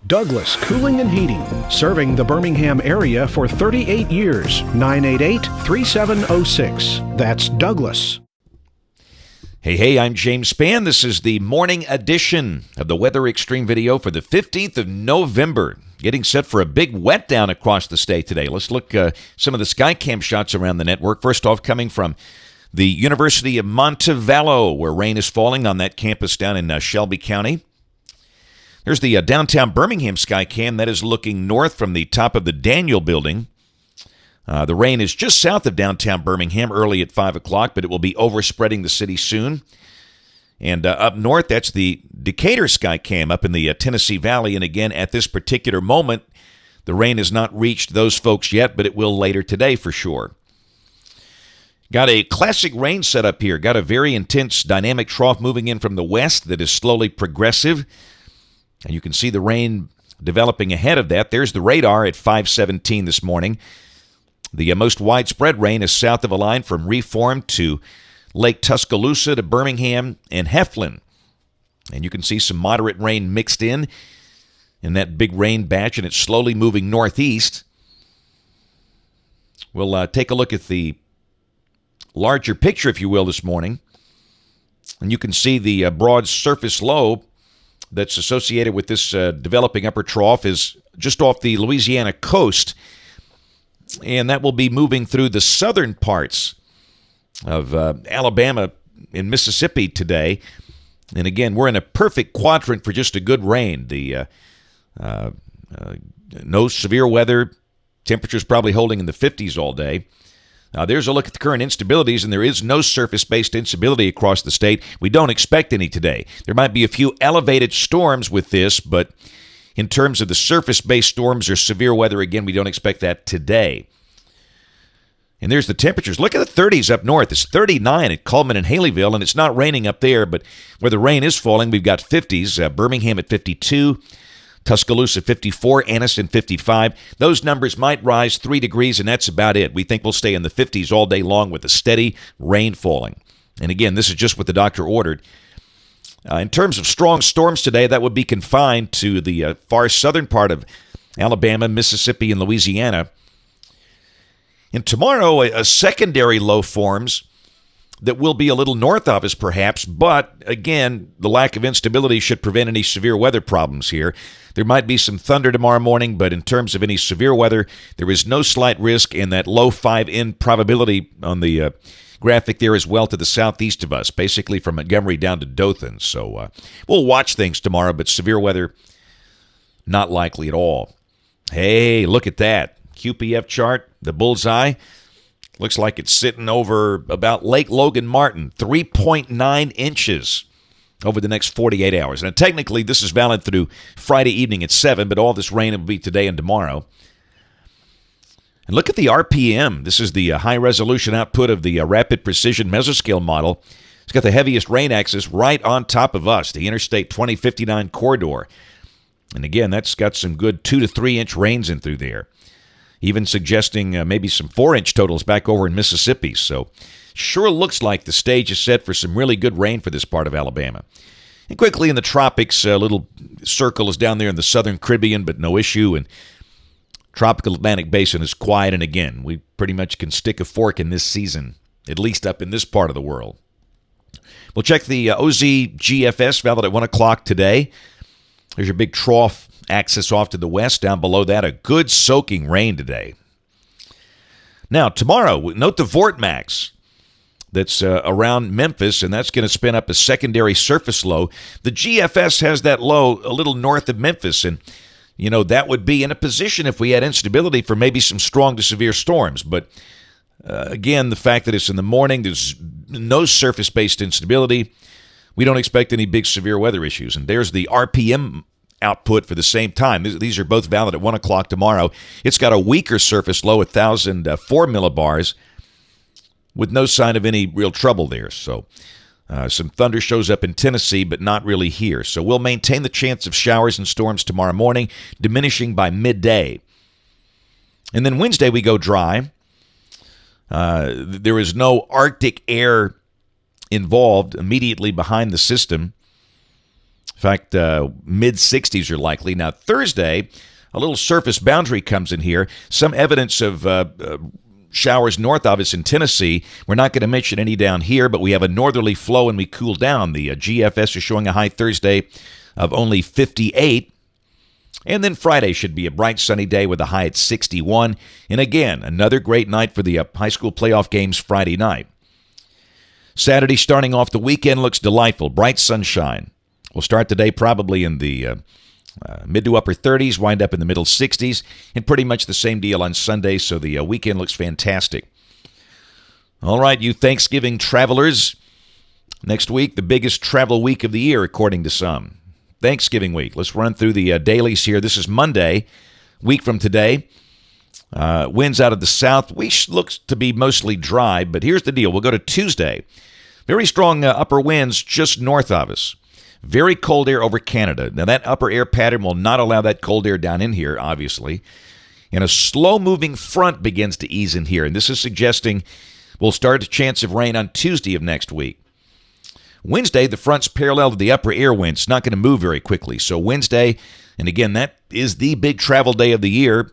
Douglas Cooling and Heating, serving the Birmingham area for 38 years. 988-3706. That's Douglas. Hey, I'm James Spann. This is the morning edition of the Weather Xtreme video for the 15th of November. Getting set for a big wet down across the state today. Let's look some of the Skycam shots around the network. First off, coming from the University of Montevallo, where rain is falling on that campus down in Shelby County. There's the downtown Birmingham Skycam that is looking north from the top of the Daniel building. The rain is just south of downtown Birmingham early at 5 o'clock, but it will be overspreading the city soon. And up north, that's the Decatur Skycam up in the Tennessee Valley. And again, at this particular moment, the rain has not reached those folks yet, but it will later today for sure. Got a classic rain setup here. Got a very intense dynamic trough moving in from the west that is slowly progressive. And you can see the rain developing ahead of that. There's the radar at 5:17 this morning. The most widespread rain is south of a line from Reform to Lake Tuscaloosa to Birmingham and Heflin. And you can see some moderate rain mixed in that big rain batch, and it's slowly moving northeast. We'll take a look at the larger picture, if you will, this morning. And you can see the broad surface low that's associated with this developing upper trough is just off the Louisiana coast, and that will be moving through the southern parts of Alabama and Mississippi today. And again, we're in a perfect quadrant for just a good rain. The no severe weather, temperatures probably holding in the 50s all day. There's a look at the current instabilities, and there is no surface-based instability across the state. We don't expect any today. There might be a few elevated storms with this, but in terms of the surface-based storms or severe weather, again, we don't expect that today. And there's the temperatures. Look at the 30s up north. It's 39 at Cullman and Haleyville, and it's not raining up there, but where the rain is falling, we've got 50s. Birmingham at 52. Tuscaloosa 54, Anniston 55. Those numbers might rise 3 degrees, and that's about it. We think we'll stay in the 50s all day long with a steady rain falling. And again, this is just what the doctor ordered. In terms of strong storms today, that would be confined to the far southern part of Alabama, Mississippi, and Louisiana. And tomorrow, a secondary low forms that will be a little north of us perhaps, but again, the lack of instability should prevent any severe weather problems here. There might be some thunder tomorrow morning, but in terms of any severe weather, there is no slight risk, and that low 5N probability on the graphic there as well to the southeast of us, basically from Montgomery down to Dothan. So we'll watch things tomorrow, but severe weather, not likely at all. Hey, look at that. QPF chart, the bullseye. Looks like it's sitting over about Lake Logan Martin, 3.9 inches over the next 48 hours. Now, technically, this is valid through Friday evening at 7, but all this rain will be today and tomorrow. And look at the RPM. This is the high-resolution output of the Rapid Precision Mesoscale model. It's got the heaviest rain axis right on top of us, the Interstate 2059 corridor. And again, that's got some good 2 to 3 inch rains in through there. Even suggesting maybe some 4-inch totals back over in Mississippi. So sure looks like the stage is set for some really good rain for this part of Alabama. And quickly in the tropics, a little circle is down there in the southern Caribbean, but no issue. And tropical Atlantic Basin is quiet. And again, we pretty much can stick a fork in this season, at least up in this part of the world. We'll check the OZ-GFS valid at 1 o'clock today. There's your big trough axis off to the west. Down below that, a good soaking rain today. Now, tomorrow, note the Vortmax that's around Memphis, and that's going to spin up a secondary surface low. The GFS has that low a little north of Memphis, and, you know, that would be in a position if we had instability for maybe some strong to severe storms. But, again, the fact that it's in the morning, there's no surface-based instability. We don't expect any big severe weather issues. And there's the RPM output for the same time. These are both valid at 1 o'clock tomorrow. It's got a weaker surface low, 1,004 millibars, with no sign of any real trouble there. So some thunder shows up in Tennessee, but not really here. So we'll maintain the chance of showers and storms tomorrow morning, diminishing by midday. And then Wednesday we go dry. There is no Arctic air involved immediately behind the system. In fact, mid-60s are likely. Now, Thursday, a little surface boundary comes in here. Some evidence of showers north of us in Tennessee. We're not going to mention any down here, but we have a northerly flow and we cool down. The GFS is showing a high Thursday of only 58. And then Friday should be a bright sunny day with a high at 61. And again, another great night for the high school playoff games Friday night. Saturday, starting off the weekend, looks delightful. Bright sunshine. We'll start the day probably in the mid to upper 30s, wind up in the middle 60s, and pretty much the same deal on Sunday, so the weekend looks fantastic. All right, you Thanksgiving travelers, next week, the biggest travel week of the year, according to some. Thanksgiving week. Let's run through the dailies here. This is Monday, week from today. Winds out of the south. Looks to be mostly dry, but here's the deal. We'll go to Tuesday. Very strong upper winds just north of us. Very cold air over Canada. Now, that upper air pattern will not allow that cold air down in here, obviously. And a slow-moving front begins to ease in here. And this is suggesting we'll start a chance of rain on Tuesday of next week. Wednesday, the front's parallel to the upper air wind. It's not going to move very quickly. So Wednesday, and again, that is the big travel day of the year.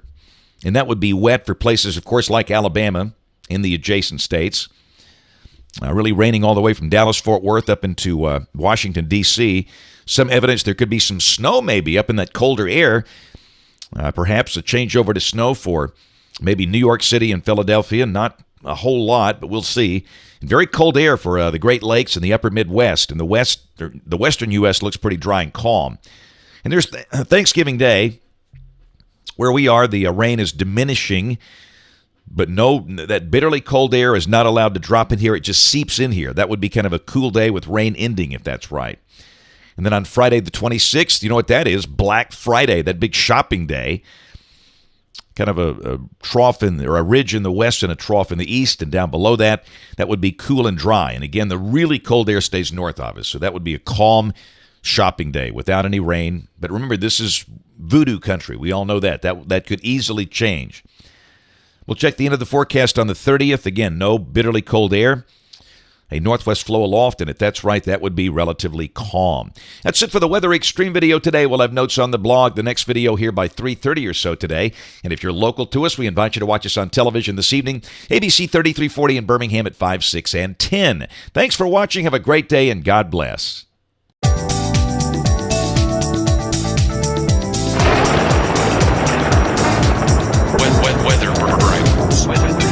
And that would be wet for places, of course, like Alabama in the adjacent states. Really raining all the way from Dallas-Fort Worth up into Washington, D.C. Some evidence there could be some snow maybe up in that colder air. Perhaps a change over to snow for maybe New York City and Philadelphia. Not a whole lot, but we'll see. And very cold air for the Great Lakes and the upper Midwest. And the western U.S. looks pretty dry and calm. And there's Thanksgiving Day, where we are, the rain is diminishing. But no, that bitterly cold air is not allowed to drop in here. It just seeps in here. That would be kind of a cool day with rain ending, if that's right. And then on Friday the 26th, you know what that is? Black Friday, that big shopping day. Kind of a trough or a ridge in the west and a trough in the east. And down below that, that would be cool and dry. And again, the really cold air stays north of us. So that would be a calm shopping day without any rain. But remember, this is voodoo country. We all know that. That could easily change. We'll check the end of the forecast on the 30th. Again, no bitterly cold air. A northwest flow aloft, and if that's right, that would be relatively calm. That's it for the Weather Xtreme video today. We'll have notes on the blog. The next video here by 3:30 or so today. And if you're local to us, we invite you to watch us on television this evening. ABC 3340 in Birmingham at 5, 6, and 10. Thanks for watching. Have a great day, and God bless. Weather.